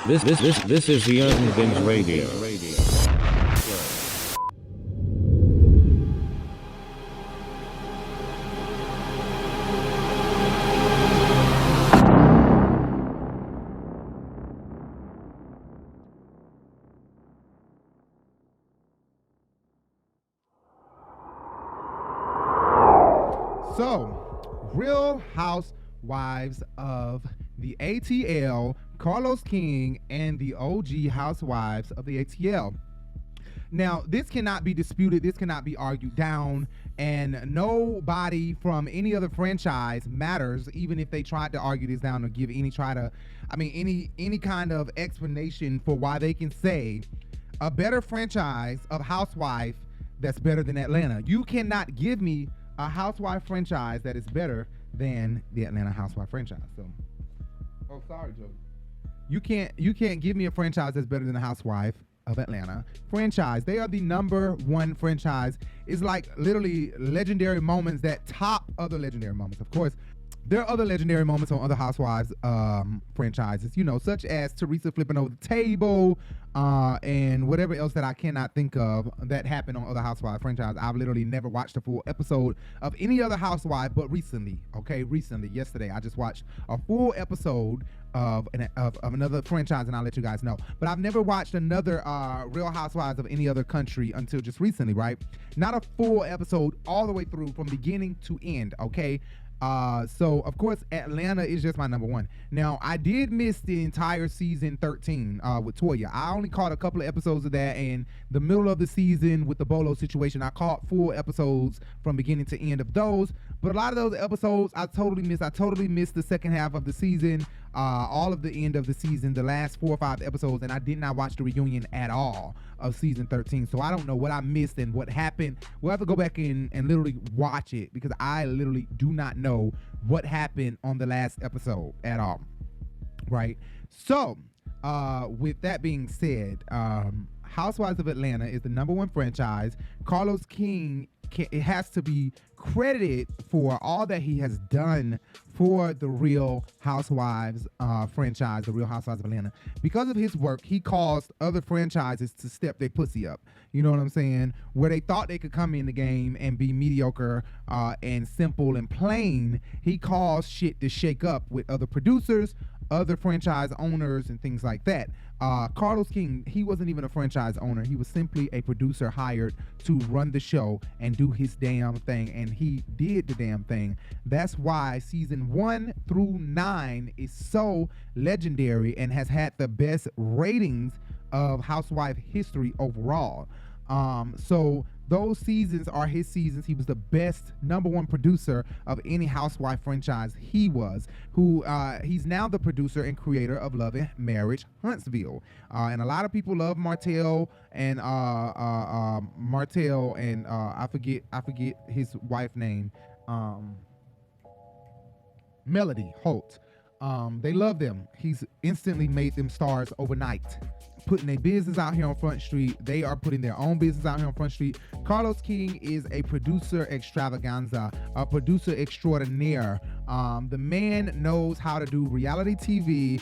This is the Urban Binge Radio. So, Real Housewives of the ATL, Carlos King, and the OG Housewives of the ATL. Now, this cannot be disputed. This cannot be argued down. And nobody from any other franchise matters, even if they tried to argue this down or give any kind of explanation for why they can say a better franchise of Housewife that's better than Atlanta. You cannot give me a Housewife franchise that is better than the Atlanta Housewife franchise. So, sorry, Joe. You can't give me a franchise that's better than the Housewife of Atlanta franchise. They are the number one franchise. It's like literally legendary moments that top other legendary moments. Of course, there are other legendary moments on other Housewives franchises, such as Teresa flipping over the table and whatever else that I cannot think of that happened on other Housewives franchises. I've literally never watched a full episode of any other Housewife, but recently, yesterday, I just watched a full episode of another franchise, and I'll let you guys know. But I've never watched another Real Housewives of any other country until just recently, right? Not a full episode all the way through from beginning to end, okay? So of course Atlanta is just my number one. Now I did miss the entire season 13 with Toya. I only caught a couple of episodes of that, and the middle of the season with the Bolo situation, I caught full episodes from beginning to end of those. But a lot of those episodes I totally missed. I totally missed the second half of the season, all of the end of the season, the last 4 or 5 episodes, and I did not watch the reunion at all of season 13. So I don't know what I missed and what happened. We'll have to go back and literally watch it, because I literally do not know what happened on the last episode at all. Right? So, with that being said, Housewives of Atlanta is the number one franchise. Carlos King, it has to be credited for all that he has done for the Real Housewives franchise, the Real Housewives of Atlanta. Because of his work, he caused other franchises to step their pussy up. You know what I'm saying? Where they thought they could come in the game and be mediocre and simple and plain, he caused shit to shake up with other producers, other franchise owners, and things like that. Carlos King, he wasn't even a franchise owner. He was simply a producer hired to run the show and do his damn thing, and he did the damn thing. That's why season 1 through 9 is so legendary and has had the best ratings of Housewife history overall. So those seasons are his seasons. He was the best number one producer of any Housewife franchise. He's now the producer and creator of Love and Marriage Huntsville. And a lot of people love Martell and I forget his wife name, Melody Holt. They love them. He's instantly made them stars overnight, putting their business out here on Front Street. They are putting their own business out here on Front Street. Carlos King is a producer extravaganza, a producer extraordinaire. The man knows how to do reality TV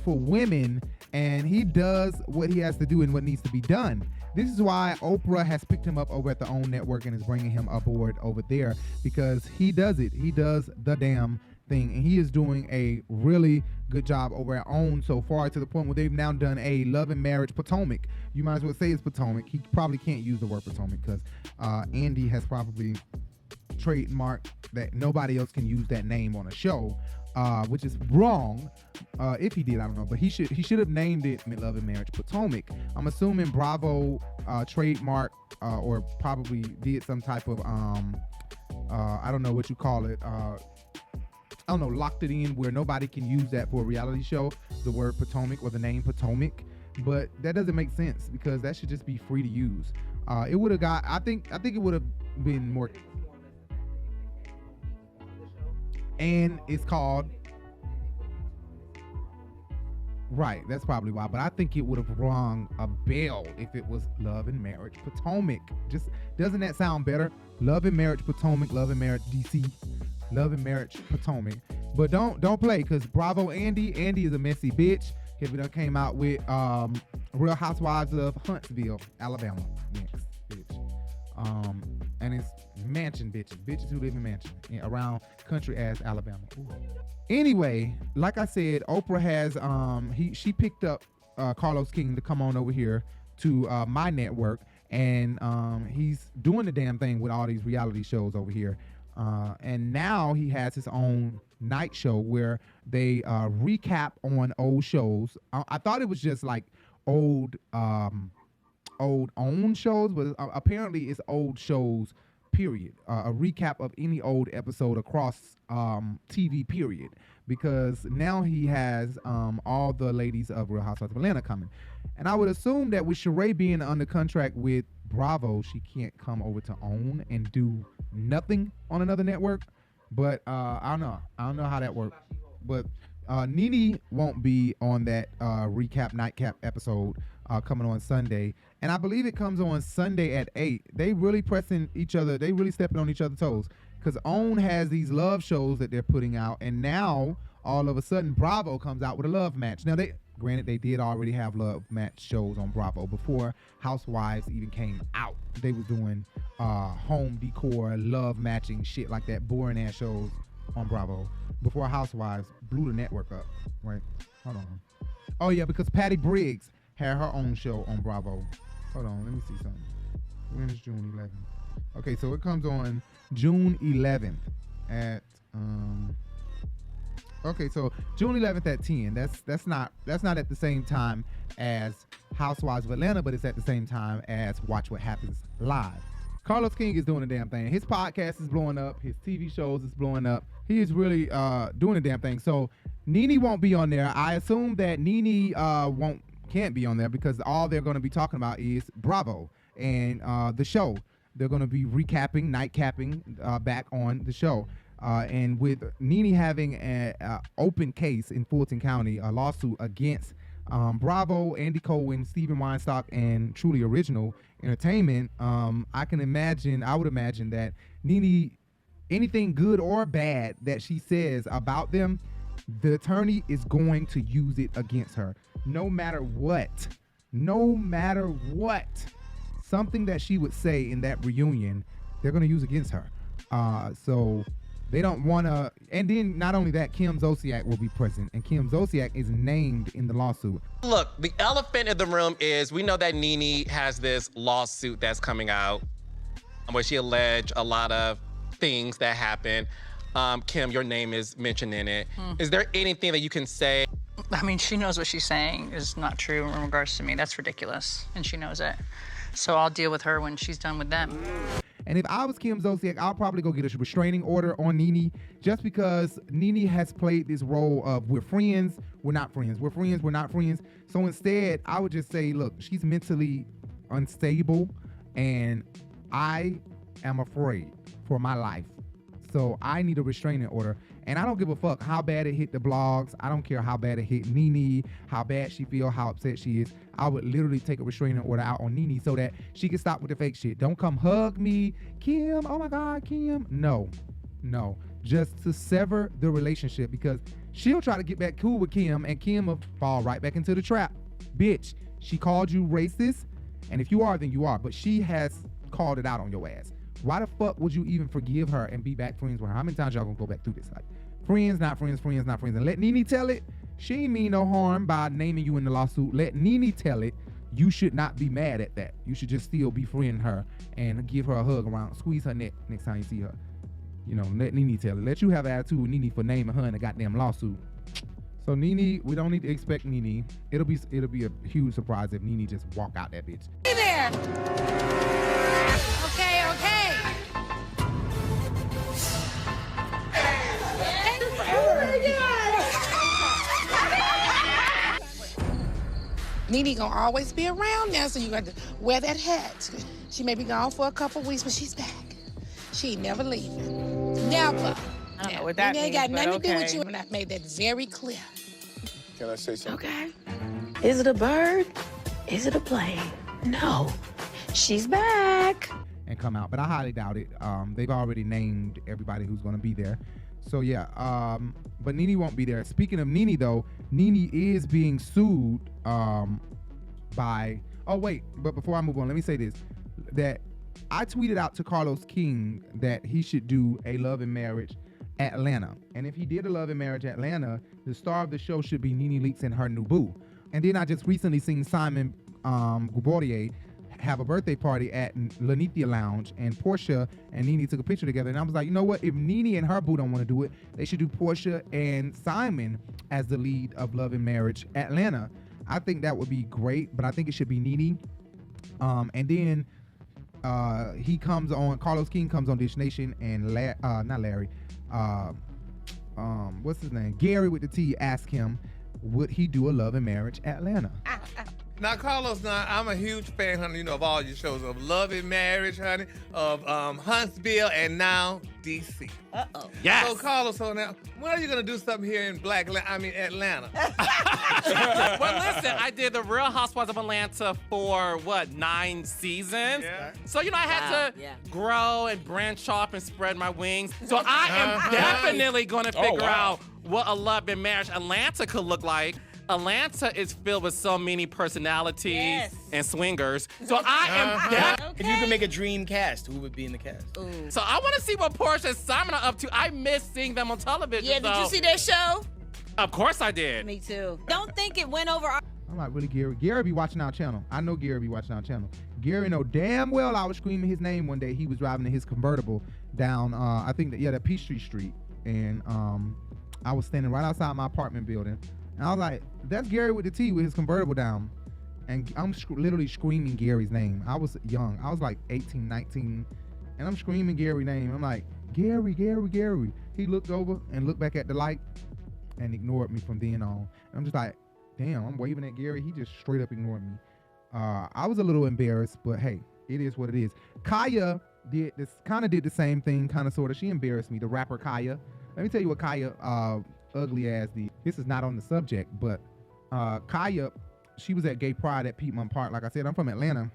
for women, and he does what he has to do and what needs to be done. This is why Oprah has picked him up over at the OWN network and is bringing him aboard over there, because he does it. He does the damn thing, and he is doing a really good job over at OWN so far, to the point where they've now done a Love and Marriage Potomac. You might as well say it's Potomac. He probably can't use the word Potomac because Andy has probably trademarked that nobody else can use that name on a show, which is wrong. If he did, I don't know, but he should have named it Love and Marriage Potomac. I'm assuming Bravo trademark or probably did some type of I don't know what you call it, I don't know, locked it in where nobody can use that for a reality show, the word Potomac or the name Potomac. But that doesn't make sense, because that should just be free to use. It would have got, I think it would have been more. And it's called, right, that's probably why. But I think it would have rung a bell if it was Love and Marriage Potomac. Just, doesn't that sound better? Love and Marriage Potomac, Love and Marriage DC. Love and Marriage Potomac. But don't play, because Bravo Andy is a messy bitch. He done came out with Real Housewives of Huntsville, Alabama. Next, bitch. And it's mansion bitches who live in mansion around country ass Alabama. Ooh. Anyway, like I said, Oprah has she picked up Carlos King to come on over here to my network, and he's doing the damn thing with all these reality shows over here. And now he has his own night show where they recap on old shows. I thought it was just like old owned shows, but apparently it's old shows, period. A recap of any old episode across TV, period. Because now he has all the ladies of Real Housewives of Atlanta coming. And I would assume that with Sheree being under contract with Bravo, she can't come over to OWN and do nothing on another network. But I don't know. I don't know how that works. But Nene won't be on that nightcap episode coming on Sunday. And I believe it comes on Sunday at 8. They really pressing each other. They really stepping on each other's toes. Because OWN has these love shows that they're putting out. And now, all of a sudden, Bravo comes out with a love match. Now, granted, they did already have love match shows on Bravo before Housewives even came out. They was doing home decor, love matching, shit like that, boring ass shows on Bravo before Housewives blew the network up. Right? Hold on. Oh yeah, because Patty Briggs had her own show on Bravo. Hold on, let me see something. When is June 11th? Okay, so it comes on June 11th at okay, so June 11th at 10. That's not at the same time as Housewives of Atlanta, but it's at the same time as Watch What Happens Live. Carlos King is doing the damn thing. His podcast is blowing up. His TV shows is blowing up. He is really doing the damn thing. So Nene won't be on there. I assume that Nene can't be on there because all they're going to be talking about is Bravo and the show. They're going to be recapping, nightcapping back on the show. And with Nene having an open case in Fulton County, a lawsuit against Bravo, Andy Cohen, Stephen Weinstock, and Truly Original Entertainment, I would imagine that Nene, anything good or bad that she says about them, the attorney is going to use it against her. No matter what. Something that she would say in that reunion, they're going to use against her. So they don't want to. And then not only that, Kim Zolciak will be present. And Kim Zolciak is named in the lawsuit. Look, the elephant in the room is we know that Nene has this lawsuit that's coming out where she alleged a lot of things that happened. Kim, your name is mentioned in it. Is there anything that you can say? I mean, she knows what she's saying is not true in regards to me. That's ridiculous, and she knows it. So I'll deal with her when she's done with them. And if I was Kim Zolciak, I'll probably go get a restraining order on Nene just because Nene has played this role of we're friends, we're not friends. We're friends, we're not friends. So instead, I would just say, look, she's mentally unstable and I am afraid for my life. So I need a restraining order. And I don't give a fuck how bad it hit the blogs. I don't care how bad it hit Nene, how bad she feel, how upset she is. I would literally take a restraining order out on Nene so that she can stop with the fake shit. Don't come hug me, Kim. Oh my God, Kim. No. Just to sever the relationship because she'll try to get back cool with Kim and Kim will fall right back into the trap. Bitch, she called you racist. And if you are, then you are. But she has called it out on your ass. Why the fuck would you even forgive her and be back friends with her? How many times y'all gonna go back through this? Like, friends, not friends, friends, not friends. And let Nene tell it. She ain't mean no harm by naming you in the lawsuit. Let Nene tell it. You should not be mad at that. You should just still befriend her and give her a hug around, squeeze her neck next time you see her. You know, let Nene tell it. Let you have attitude with Nene for naming her in a goddamn lawsuit. So Nene, we don't need to expect Nene. It'll be a huge surprise if Nene just walk out that bitch. Hey there. Okay. Nene gonna always be around now, so you got to wear that hat. She may be gone for a couple weeks, but she's back. She ain't never leaving. Never. I don't know what that means, ain't got nothing but to do with okay. you, and I've made that very clear. Can I say something? Okay. Is it a bird? Is it a plane? No. She's back. And come out, but I highly doubt it. They've already named everybody who's going to be there. So yeah, but Nene won't be there. Speaking of Nene though, Nene is being sued by. Oh wait, but before I move on, let me say this: that I tweeted out to Carlos King that he should do a Love and Marriage Atlanta, and if he did a Love and Marriage Atlanta, the star of the show should be Nene Leakes and her new boo. And then I just recently seen Simon Goubardier have a birthday party at Lanithia Lounge, and Porsha and Nene took a picture together, and I was like, you know what, if Nene and her boo don't want to do it, they should do Porsha and Simon as the lead of Love and Marriage Atlanta. I think that would be great, but I think it should be Nene. And then Carlos King comes on Dish Nation, and not Larry, what's his name, Gary with the T, asked him, would he do a Love and Marriage Atlanta? Now, Carlos, I'm a huge fan, honey, of all your shows, of Love and Marriage, honey, of Huntsville, and now DC. Uh-oh. Yes. So, Carlos, now, when are you going to do something here in Atlanta? Well, listen, I did the Real Housewives of Atlanta for, 9 seasons? Yeah. So, I had to grow and branch off and spread my wings. So, I am definitely going to figure out what a Love and Marriage Atlanta could look like. Atlanta is filled with so many personalities and swingers. So I am definitely. If you could make a dream cast, who would be in the cast? Ooh. So I want to see what Porsha and Simon are up to. I miss seeing them on television. Yeah, did you see their show? Of course I did. Me too. Don't think it went over. I'm like, really, Gary? Gary be watching our channel. I know Gary be watching our channel. Gary know damn well I was screaming his name one day. He was driving in his convertible down, I think that Peachtree Street. And I was standing right outside my apartment building. And I was like, that's Gary with the T with his convertible down. And I'm literally screaming Gary's name. I was young. I was like 18, 19. And I'm screaming Gary's name. I'm like, Gary, Gary, Gary. He looked over and looked back at the light and ignored me from then on. And I'm just like, damn, I'm waving at Gary. He just straight up ignored me. I was a little embarrassed, but hey, it is what it is. Kaya did the same thing, kind of, sort of. She embarrassed me, the rapper Kaya. Let me tell you what Kaya, ugly ass did. This is not on the subject, but Kaya, she was at Gay Pride at Piedmont Park. Like I said, I'm from Atlanta,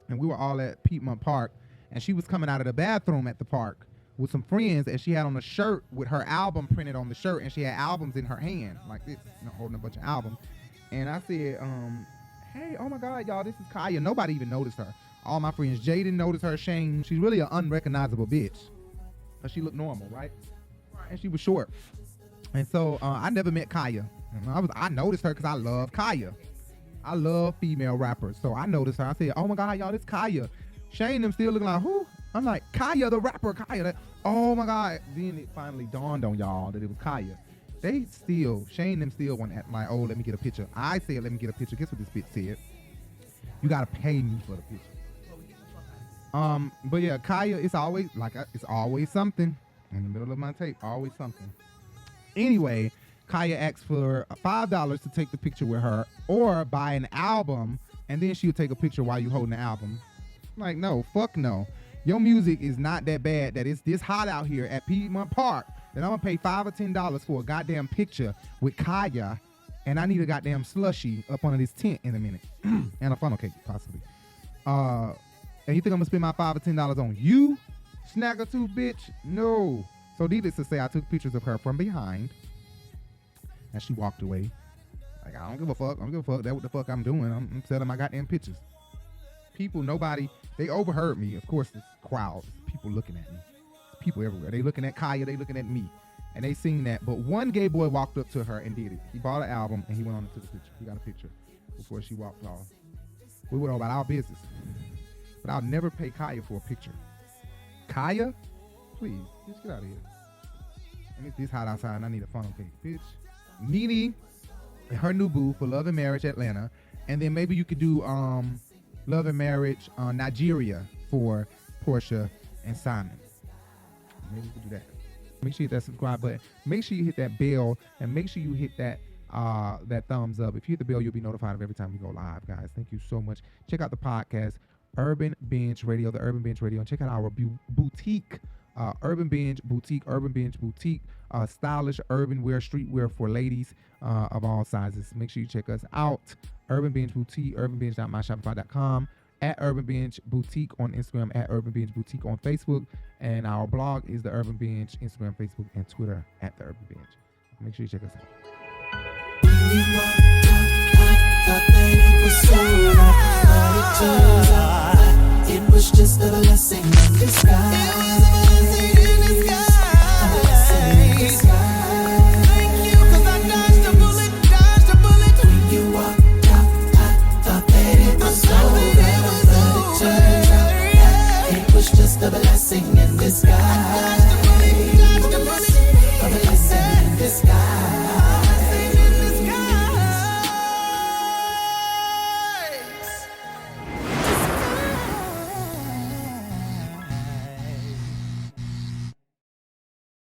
and we were all at Piedmont Park, and she was coming out of the bathroom at the park with some friends, and she had on a shirt with her album printed on the shirt, and she had albums in her hand, like this, holding a bunch of albums. And I said, hey, oh my God, y'all, this is Kaya. Nobody even noticed her. All my friends, Jaden noticed her, Shane. She's really an unrecognizable bitch, but she looked normal, right? And she was short. And so I never met Kaya. I noticed her because I love Kaya. I love female rappers. So I noticed her. I said, oh my God, y'all, this Kaya. Shane them still looking like, who? I'm like, Kaya, the rapper, Kaya. Oh my God. Then it finally dawned on y'all that it was Kaya. Shane them still went at like, oh, let me get a picture. I said, let me get a picture. Guess what this bitch said? You gotta pay me for the picture. But yeah, Kaya, it's always something. In the middle of my tape, always something. Anyway, Kaya asked for $5 to take the picture with her, or buy an album, and then she'll take a picture while you holding the album. I'm like, no, fuck no. Your music is not that bad that it's this hot out here at Piedmont Park that I'm gonna pay $5 or $10 for a goddamn picture with Kaya, and I need a goddamn slushie up under this tent in a minute, and a funnel cake possibly. And you think I'm gonna spend my $5 or $10 on you? Snagger-tooth bitch? No. So needless to say, I took pictures of her from behind, and she walked away. Like, I don't give a fuck. That's what the fuck I'm doing. I'm selling my goddamn pictures. People, they overheard me. Of course, this crowd, people looking at me. People everywhere. They looking at Kaya, they looking at me. And they seen that. But one gay boy walked up to her and did it. He bought an album, and he went on and took a picture. He got a picture before she walked off. We went on about our business. But I'll never pay Kaya for a picture. Kaya, please, just get out of here. And it's this hot outside, and I need a funnel cake, bitch. Nene, her new boo for Love and Marriage Atlanta, and then maybe you could do Love and Marriage Nigeria for Porsha and Simon. Maybe you could do that. Make sure you hit that subscribe button. Make sure you hit that bell, and make sure you hit that thumbs up. If you hit the bell, you'll be notified of every time we go live, guys. Thank you so much. Check out the podcast, Urban Binge Radio, the Urban Binge Radio, and check out our boutique, Urban Binge Boutique, stylish urban wear, streetwear for ladies of all sizes. Make sure you check us out, Urban Binge Boutique, urbanbinge.myshopify.com, at Urban Binge Boutique on Instagram, at Urban Binge Boutique on Facebook, and our blog is the Urban Binge, Instagram, Facebook, and Twitter at the Urban Binge. Make sure you check us out. It was just a blessing in disguise. Thank you, 'cause I dodged a bullet. When you walked out, I thought that it was over. But it turned out it was just a blessing